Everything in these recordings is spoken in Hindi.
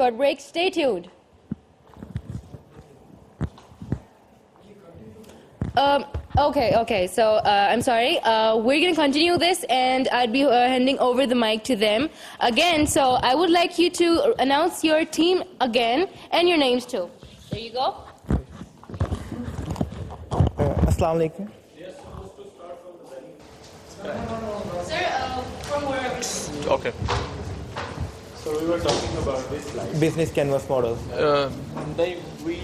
Short break, stay tuned. Okay, so I'm sorry. We're going to continue this, and I'd be handing over the mic to them again. So I would like you to announce your team again and your names too. There you go. Assalamu alaikum. Yes, supposed to start from the beginning. Sir, from wherever. Okay. So we were talking about this slide. Business canvas model. We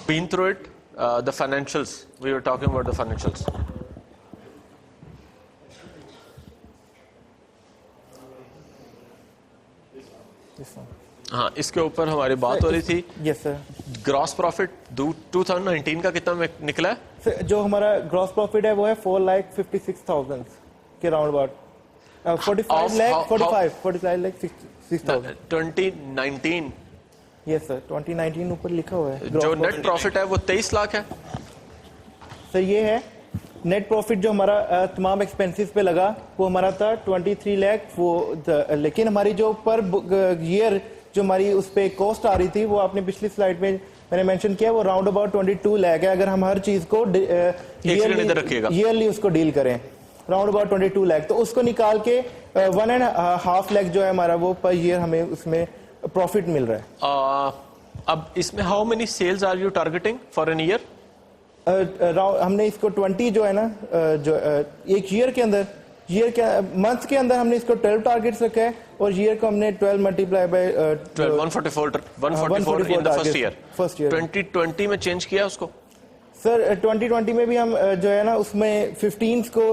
been through it. The financials. We were talking about the financials. हाँ, इसके ऊपर हमारी बात हो रही थी. Yes sir. ग्रॉस प्रॉफिट 2019 का कितना निकला है? Sir, जो हमारा ग्रॉस प्रॉफिट है वो है 4,56,000 के round about 45 lakh 6,000. 2019 yes sir 2019 ऊपर लिखा हुआ है. जो नेट प्रॉफिट है वो 23 लाख है. सर ये है नेट प्रॉफिट जो हमारा तमाम एक्सपेंसेस पे लगा वो हमारा था 23 लाख वो लेकिन हमारी जो पर ईयर जो हमारी उस पे कॉस्ट आ रही थी वो आपने पिछली स्लाइड में मैंने मेंशन किया वो राउंड अबाउट 22 लाख है. अगर हम हर चीज को ईयरली उसको डील करें राउंड अबाउट 22 लाख तो उसको निकाल के 1.5 लाख जो है हमारा वो पर ईयर हमें उसमें प्रॉफिट मिल रहा है. अब इसमें how many sales are you targeting for an year? हमने इसको 20 जो है ना जो एक ईयर के अंदर मंथ के अंदर हमने इसको 12 टारगेट्स रखा है और ईयर को हमने 12 multiply by 144 in the first year. 2020 में चेंज किया उसको? सर 2020 में भी हम जो है ना उसमें 15 को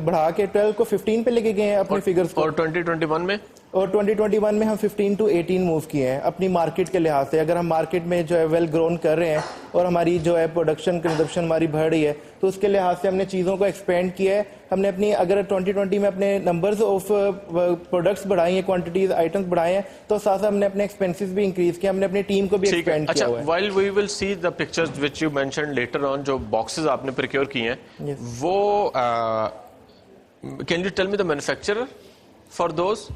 बढ़ा के 12 को 15 पे लेके गए हैं अपने फिगर्स को. और 2021 में? और 2021 में हम 15 to 18 मूव किए हैं अपनी मार्केट के लिहाज से. अगर हम मार्केट में जो है वेल ग्रोन कर रहे हैं और हमारी जो है प्रोडक्शन कंजप्शन हमारी बढ़ रही है तो उसके लिहाज से हमने चीज़ों को एक्सपेंड किया है. हमने अपनी अगर 2020 में अपने नंबर्स ऑफ प्रोडक्ट्स बढ़ाई हैं क्वांटिटीज आइटम्स बढ़ाए हैं तो साथ साथ हमने अपने एक्सपेंसेस भी इंक्रीज किया. हमने अपनी टीम को भी एक्सपेंड किया हुआ है. While we will see the pictures which you mentioned later on जो बॉक्सेस आपने प्रोक्योर किए हैं वो can you tell me the manufacturer for those?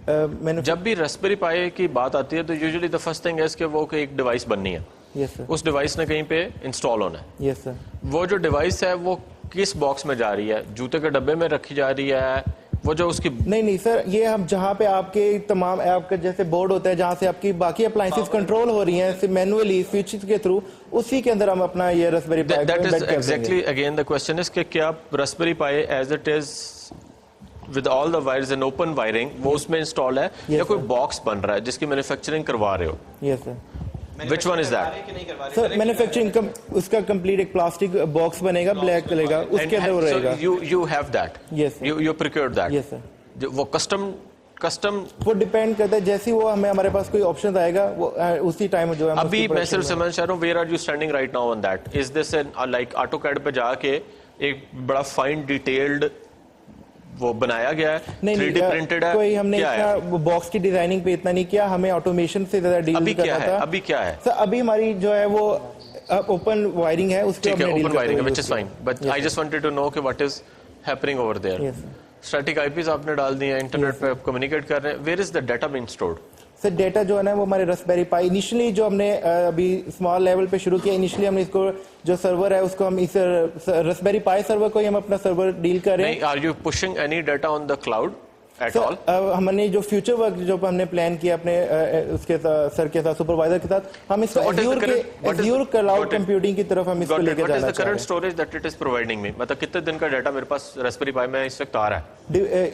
जब भी रास्पबेरी पाई की बात आती है तो usually the first thing is कि वो एक डिवाइस बननी है. yes, sir. उस डिवाइस ने कहीं पे इंस्टॉल होना है. yes, sir. वो जो डिवाइस है वो किस बॉक्स में जा रही है? जूते के डब्बे में रखी जा रही है? वो जो उसकी नहीं सर ये हम जहाँ पे आपके तमाम आपका जैसे बोर्ड होता है जहाँ से आपकी बाकी अप्लायंसेस कंट्रोल हो रही हैं मैनुअली स्विच के थ्रू उसी के अंदर हम अपना ये raspberry pi that is exactly again the question is कि क्या raspberry pi as it is with all the wires and open wiring वो उसमें इंस्टॉल है या कोई बॉक्स बन रहा है जिसकी मैन्युफैक्चरिंग करवा रहे हो? Yes sir. Which one is that? Sir manufacturing उसका कंप्लीट एक प्लास्टिक बॉक्स बनेगा ब्लैक कलर का उसके अंदर वो रहेगा. You have that? Yes, sir. You procured that? Yes, sir. वो कस्टम वो डिपेंड करता है जैसे वो हमारे पास कोई ऑप्शन आएगा वो उसी टाइम जो है अभी मैं सिर्फ समझ चाह रहा हूँ where are you standing right now on that? Is this like AutoCAD पे जाके एक बड़ा फाइन डिटेल्ड वो बनाया गया है? 3D प्रिंटेड है? कोई हमने इतना बॉक्स की डिजाइनिंग पे इतना नहीं किया. हमें ऑटोमेशन से ज्यादा डील करना था. अभी क्या है सर? अभी हमारी जो है वो ओपन वायरिंग है उसके ठीक है ओपन वायरिंग है which is fine but I just wanted to know कि what is happening over there. Static IPs आपने डाल दिए हैं इंटरनेट पे आप कम्युनिकेट कर रहे हैं. Where is the data being stored? Sir data जो है ना वो हमारे रास्पबेरी पाई इनिशियली जो हमने अभी स्मॉल लेवल पे शुरू किया इनिशियली हमने इसको जो सर्वर है उसको हम इस रास्पबेरी पाई सर्वर को ही हम अपना सर्वर डील कर रहे हैं. Are you pushing any data on the cloud at all? हमने जो फ्यूचर वर्क जो हमने प्लान किया अपने उसके सर के साथ सुपरवाइजर के साथ हम इसको एज़्योर क्लाउड कंप्यूटिंग की तरफ हम इसको लेके जाना चाहते हैं. What is the current storage that it is providing मी? मतलब कितने दिन का डाटा मेरे पास रास्पबेरी पाई में इस वक्त आ रहा है?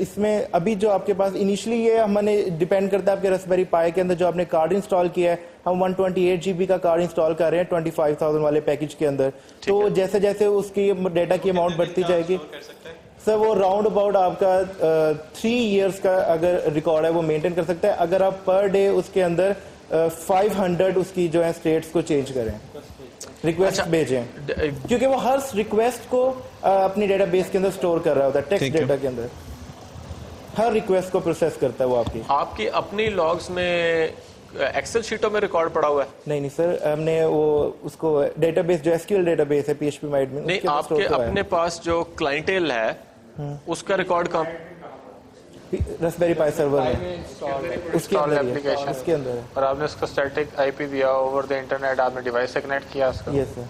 इसमें अभी जो आपके पास इनिशियली ये हमने डिपेंड करता है आपके रास्पबेरी पाई के अंदर जो आपने कार्ड इंस्टॉल किया है. हम 128 GB का कार्ड इंस्टॉल कर रहे हैं 25,000 वाले पैकेज के अंदर. तो जैसे जैसे उसकी डेटा की अमाउंट बढ़ती जाएगी सर वो राउंड अबाउट आपका 3 years का अगर रिकॉर्ड है वो मेंटेन कर सकता है अगर आप पर डे उसके अंदर 500 उसकी जो है स्टेट्स को चेंज करें रिक्वेस्ट भेजें क्योंकि वो हर रिक्वेस्ट को अपनी डेटाबेस के अंदर स्टोर कर रहा होता है. टेक्स्ट डेटा के अंदर हर रिक्वेस्ट को प्रोसेस करता है वो आपकी अपनी लॉग्स में एक्सेल शीटों में रिकॉर्ड पड़ा हुआ है? नहीं सर हमने वो उसको डेटाबेस जो एसक्यूएल डेटाबेस है PHP माइड में नहीं आपके अपने पास जो क्लाइंटेल है उसका रिकॉर्ड कम रास्पबेरी पाई सर्वर में उसके इंस्टॉल अंदर ही है, एप्लीकेशन उसके अंदर है। और आपने उसको स्टैटिक आईपी दिया ओवर द इंटरनेट, आपने डिवाइस से कनेक्ट किया उसको यस सर।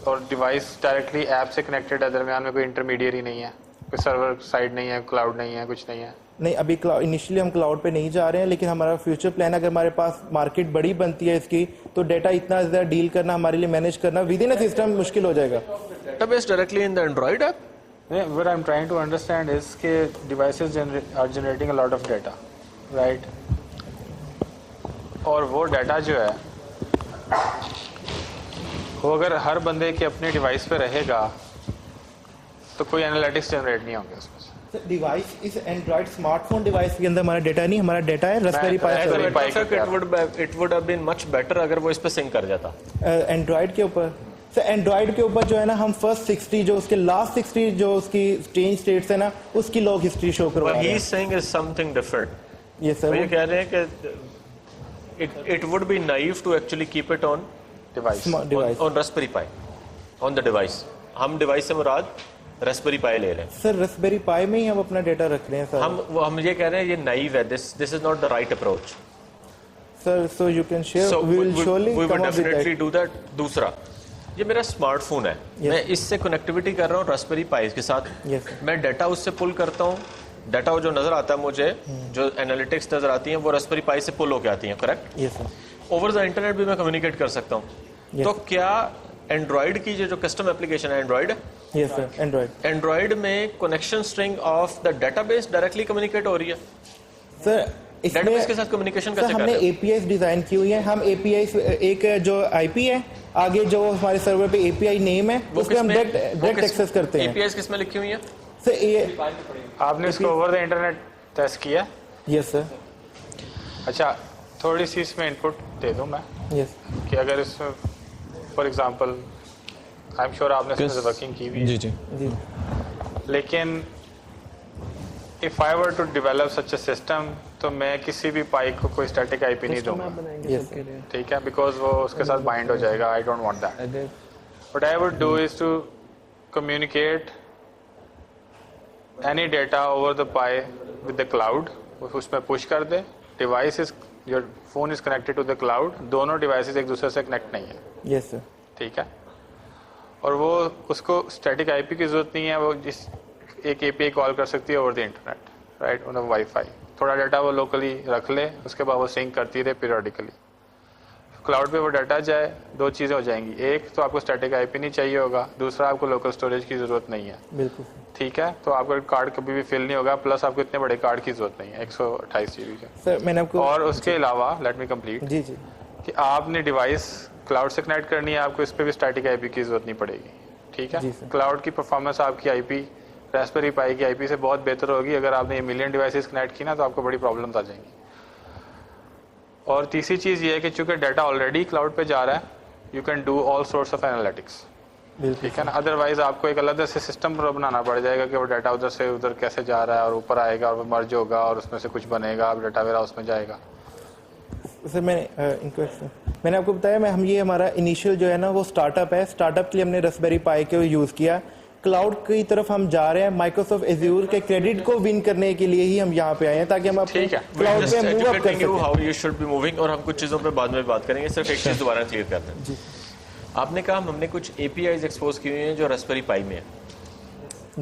और डिवाइस डायरेक्टली ऐप से कनेक्टेड है, दरमियान में कोई इंटरमीडिएरी नहीं है, कोई सर्वर साइड नहीं है, क्लाउड नहीं है, कुछ नहीं है। नहीं, अभी इनिशियली हम क्लाउड पे नहीं जा रहे हैं, लेकिन हमारा फ्यूचर प्लान अगर हमारे पास मार्केट बड़ी बनती है इसकी, तो डेटा इतना ज़्यादा डील करना, हमारे लिए मैनेज करना विद इन अ सिस्टम मुश्किल हो जाएगा। Database directly in the Android app? What I'm trying to understand is कि devices are generating a lot of data, right? और वो डाटा जो है वो अगर हर बंदे के अपने डिवाइस पे रहेगा तो कोई एनालिटिक्स जनरेट नहीं होंगे उसमें से। डिवाइस इस एंड्रॉइड स्मार्टफोन डिवाइस के अंदर हमारा डेटा नहीं, हमारा डेटा है raspberry pi Raspberry Pi it would have been much better अगर वो इस पे सिंक कर जाता। एंड्रॉइड के ऊपर। सर एंड्रॉइड के ऊपर जो है ना, हम फर्स्ट 60 जो उसके लास्ट 60 जो उसकी चेंज स्टेट्स है ना, उसकी लॉग हिस्ट्री शो करवा What रहे he हैं। is saying is something different. ये वो सर ये कह रहे हैं कि it would be naive to actually keep it on device device. on Raspberry Pi, on the device. हम डिवाइस से मुराद Raspberry Pi ले रहे हैं। सर रास्पबेरी पाई में ही हम अपना डेटा रख रहे हैं सर। हम ये कह रहे हैं ये naive है, this is not the right approach. Sir so you can share, So we will surely we come would up with definitely do that. दूसरा, ये मेरा स्मार्टफोन है, मैं इससे कनेक्टिविटी कर रहा हूँ Raspberry Pi के साथ। Yes. मैं डाटा उससे पुल करता हूँ, डाटा जो नजर आता है मुझे, जो एनालिटिक्स नजर आती हैं वो Raspberry Pi से पुल होके आती हैं, correct? Yes sir. Over the internet भी मैं कम्युनिकेट कर सकता हूँ। Yes. तो क्या एंड्रॉइड की जो कस्टम एप्लीकेशन है Android yes sir Android. Android में connection string of the database directly communicate हो रही है? सर डेटाबेस के इसमें साथ कम्युनिकेशन सर कैसे कर हमने रहे हैं? एपीआई डिजाइन की हुई है। हम एपीआई एक जो आईपी है, आगे जो हमारे सर्वर पे एपीआई नेम है, उस पर हम डायरेक्ट एक्सेस करते हैं। एपीआई किस में लिखी हुई है? सर ये आपने इसको ओवर द इंटरनेट टेस्ट किया? Yes sir. अच्छा, थोड़ी सी इसमें इनपुट दे दूं मैं यस कि अगर इसमें for example I am sure आपने इसमें वर्किंग की हुई है, जी जी जी लेकिन if I were to develop such a system तो मैं किसी भी पाई को कोई स्टैटिक आईपी नहीं दूंगा, यस ठीक है, बिकॉज वो उसके साथ बाइंड हो जाएगा। I don't want that. What I would do is to communicate any data over the Pi with the cloud, उसमें पुश कर दे। Device is your phone is connected to the cloud, दोनों डिवाइसेस एक दूसरे से कनेक्ट नहीं है, यस सर। ठीक है। और वो उसको स्टैटिक आईपी की जरूरत नहीं है, वो जिस एक एपीआई कॉल कर सकती है over the internet, right, on wifi. थोड़ा डाटा वो लोकली रख ले, उसके बाद वो सिंक करती रहे पीरियडिकली। क्लाउड पे वो डाटा जाए, दो चीज़ें हो जाएंगी। एक तो आपको स्टैटिक आईपी नहीं चाहिए होगा, दूसरा आपको लोकल स्टोरेज की ज़रूरत नहीं है, बिल्कुल ठीक है। तो आपका कार्ड कभी भी फिल नहीं होगा, प्लस आपको इतने बड़े कार्ड की जरूरत नहीं है 128 GB का। सर। मैंने आपको और उसके अलावा लेट मी कंप्लीट जी जी कि आपने डिवाइस क्लाउड से कनेक्ट करनी है, आपको इस पर भी स्टैटिक आईपी की जरूरत नहीं पड़ेगी, ठीक जी है। सर। क्लाउड की परफॉर्मेंस आपकी आईपी रास्पबेरी पाई की आईपी से बहुत बेहतर होगी। अगर आपने ये मिलियन डिवाइसेस कनेक्ट की ना तो आपको बड़ी प्रॉब्लम्स आ जाएंगी। और तीसरी चीज़ ये है कि चूंकि डाटा ऑलरेडी क्लाउड पे जा रहा है, you can do all sorts of analytics, बिल्कुल ठीक है ना। अदरवाइज आपको एक अलग से सिस्टम बनाना पड़ जाएगा कि वो डाटा उधर से उधर कैसे जा रहा है और ऊपर आएगा और वो मर्ज होगा और उसमें से कुछ बनेगा, अब डाटा वेयर हाउस में जाएगा। सर। मैंने आपको बताया, मैं हम ये हमारा इनिशियल जो है ना वो स्टार्टअप है। स्टार्टअप के लिए हमने रास्पबेरी पाई को यूज़ किया। क्लाउड की तरफ हम जा रहे हैं, माइक्रोसॉफ्ट एज्यूर के क्रेडिट को विन करने के लिए ही हम यहाँ पे आए हैं, ताकि हम अपने ठीक है। क्लाउड पे मूव अप कर यू सकें। How you should be moving, और हम कुछ चीज़ों पे बाद में बात करेंगे। सिर्फ एक चीज़ दोबारा क्लियर करते हैं। आपने कहा हमने कुछ एपीआईज एक्सपोज की हुई हैं जो रास्पबेरी पाई में है,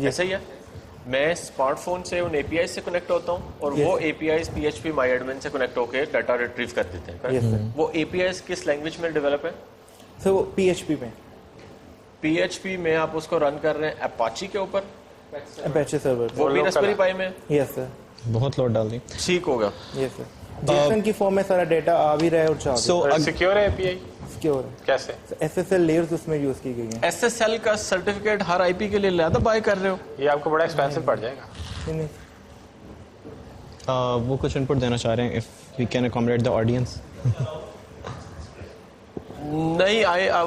ऐसा ही है? मैं स्मार्टफोन से उन एपीआई से कनेक्ट होता हूँ और वो एपीआईज पीएचपी माई एडमिन से कनेक्ट होकर डाटा रिट्रीव कर देते हैं, Yes, sir. वो एपीआईज किस लैंग्वेज में डेवलप है? सर वो पीएचपी में, पीएचपी में आप उसको रन कर रहे हैं अपाची के ऊपर, अपाचे सर्वर वो भी local रास्पबेरी है। पाई में है? Yes sir. बहुत लोड डाल दी। ठीक होगा। Yes sir. जेसन की फॉर्म में सारा डेटा आ भी रहा है और जा भी सो सिक्योर है एपीआई सिक्योर है। कैसे? एसएसएल लेयर्स उसमें यूज की गई हैं। एसएसएल का सर्टिफिकेट हर आईपी के लिए लादा बाय कर रहे हो? ये आपको बड़ा एक्सपेंसिव पड़ जाएगा। नहीं, वो कुछ इनपुट देना चाह रहे हैं, if we can accommodate the audience. नहीं,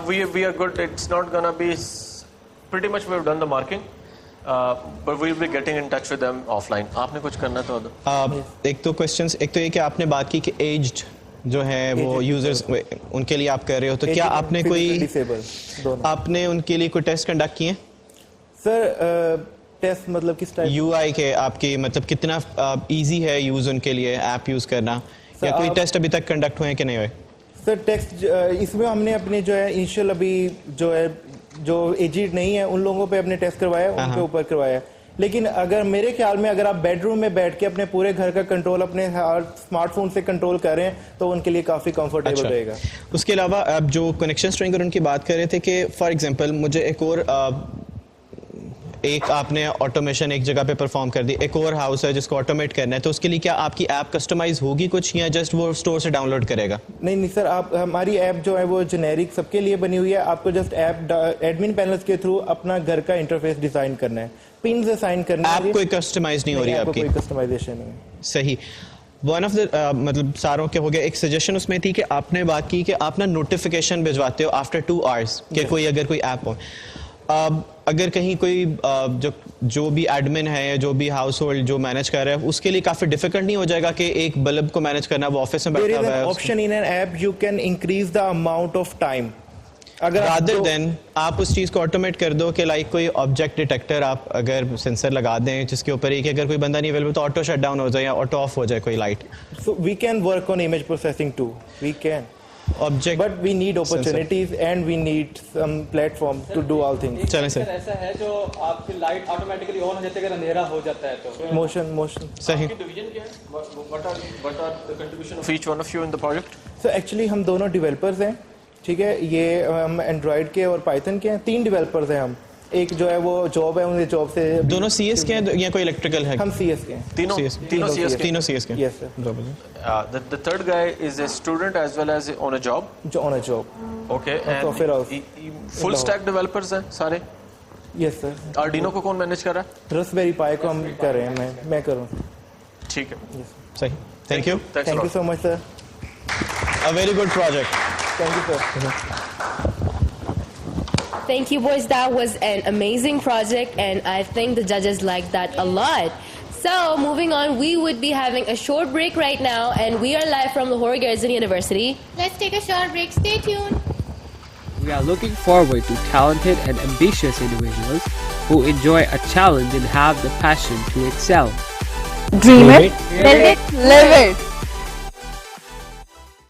we are good. It's not gonna be pretty much we've done the marking, but we'll be getting in touch with them offline. आपने कुछ करना तो दो। एक तो क्वेश्चंस, एक तो ये कि आपने बात की कि एज्ड जो है वो यूजर्स उनके लिए आप कर रहे हो, तो क्या आपने कोई डिसेबल दोनों आपने उनके लिए कोई टेस्ट कंडक्ट किए? सर टेस्ट मतलब किस टाइप? UI के आपकी मतलब कितना इजी है यूज उनके लिए ऐप यूज करना, या कोई टेस्ट अभी तक कंडक्ट हुए हैं कि नहीं हुए? सर टेस्ट इसमें हमने अपने जो है इनिशियल अभी जो है जो एजिड नहीं है उन लोगों पे अपने टेस्ट करवाया, उनके ऊपर करवाया। लेकिन अगर मेरे ख्याल में अगर आप बेडरूम में बैठ के अपने पूरे घर का कंट्रोल अपने स्मार्टफोन से कंट्रोल कर रहे हैं तो उनके लिए काफ़ी कंफर्टेबल रहेगा। उसके अलावा आप जो कनेक्शन स्ट्रिंग और उनकी बात कर रहे थे कि फॉर एग्जांपल मुझे एक आपने ऑटोमेशन एक जगह पे परफॉर्म कर दी, एक और हाउस है जिसको ऑटोमेट करना है, तो उसके लिए क्या आपकी ऐप कस्टमाइज होगी कुछ, या जस्ट वो स्टोर से डाउनलोड करेगा? नहीं सर, आप हमारी ऐप जो है वो जेनेरिक सबके लिए बनी हुई है। आपको जस्ट ऐप एडमिन पैनल्स के थ्रू अपना घर का इंटरफेस डिजाइन करना है, पिन असाइन करना है। ऐप कोई कस्टमाइज नहीं हो रही आपकी? कोई कस्टमाइजेशन नहीं है। सही। वन ऑफ द मतलब सारों के हो गया। एक सजेशन उसमें थी कि आपने बात की कि आप ना नोटिफिकेशन भिजवाते हो आफ्टर 2 आवर्स कि कोई अगर कोई ऐप हो। अगर कहीं कोई जो भी एडमिन है या जो भी हाउस होल्ड जो मैनेज कर रहा है उसके लिए काफी डिफिकल्ट नहीं हो जाएगा कि एक बल्ब को मैनेज करना, वो ऑफिस में बैठा हुआ है? Option in an app you can increase the amount of time. अगर रादर देन आप उस चीज को ऑटोमेट कर दो कि लाइक कोई ऑब्जेक्ट डिटेक्टर आप अगर सेंसर लगा दें जिसके ऊपर ही कि अगर कोई बंदा नहीं अवेलेबल तो ऑटो शट डाउन हो जाए या ऑटो ऑफ हो जाए कोई light. So we can work on image processing too, we can object, but we need opportunities and we need some platform to do all things. चलें सर। ऐसा है जो आपकी लाइट ऑटोमेटिकली ऑन हो जाती है अगर अंधेरा हो जाता है तो? मोशन सही। डिवीजन क्या है? What are the contribution of each one of you in the project? So actually हम दोनों डेवलपर्स हैं, ठीक है। ये हम एंड्रॉइड के और पाइथन के हैं, 3 डेवलपर्स हैं हम। एक जो है वो जॉब है, उनके जॉब से दोनों CS के हैं या कोई इलेक्ट्रिकल है? हम CS के हैं। तीनों CS के? तीनों CS के। Yes sir. The third guy is a student as well as on a job. जो on a job. Okay, software house. full stack developers हैं सारे? Yes sir. Arduino को कौन मैनेज कर रहा है? रास्पबेरी पाई को हम कर रहे हैं, मैं कर रहा हूँ। ठीक है, सही। Thank you. Thanks a thank you lot. So much sir. A very good project. Thank you sir. Thank you, boys. That was an amazing project, and I think the judges liked that a lot. So, moving on, we would be having a short break right now, and we are live from Lahore Garrison University. Let's take a short break. Stay tuned. We are looking forward to talented and ambitious individuals who enjoy a challenge and have the passion to excel. Dream it, build it, live it.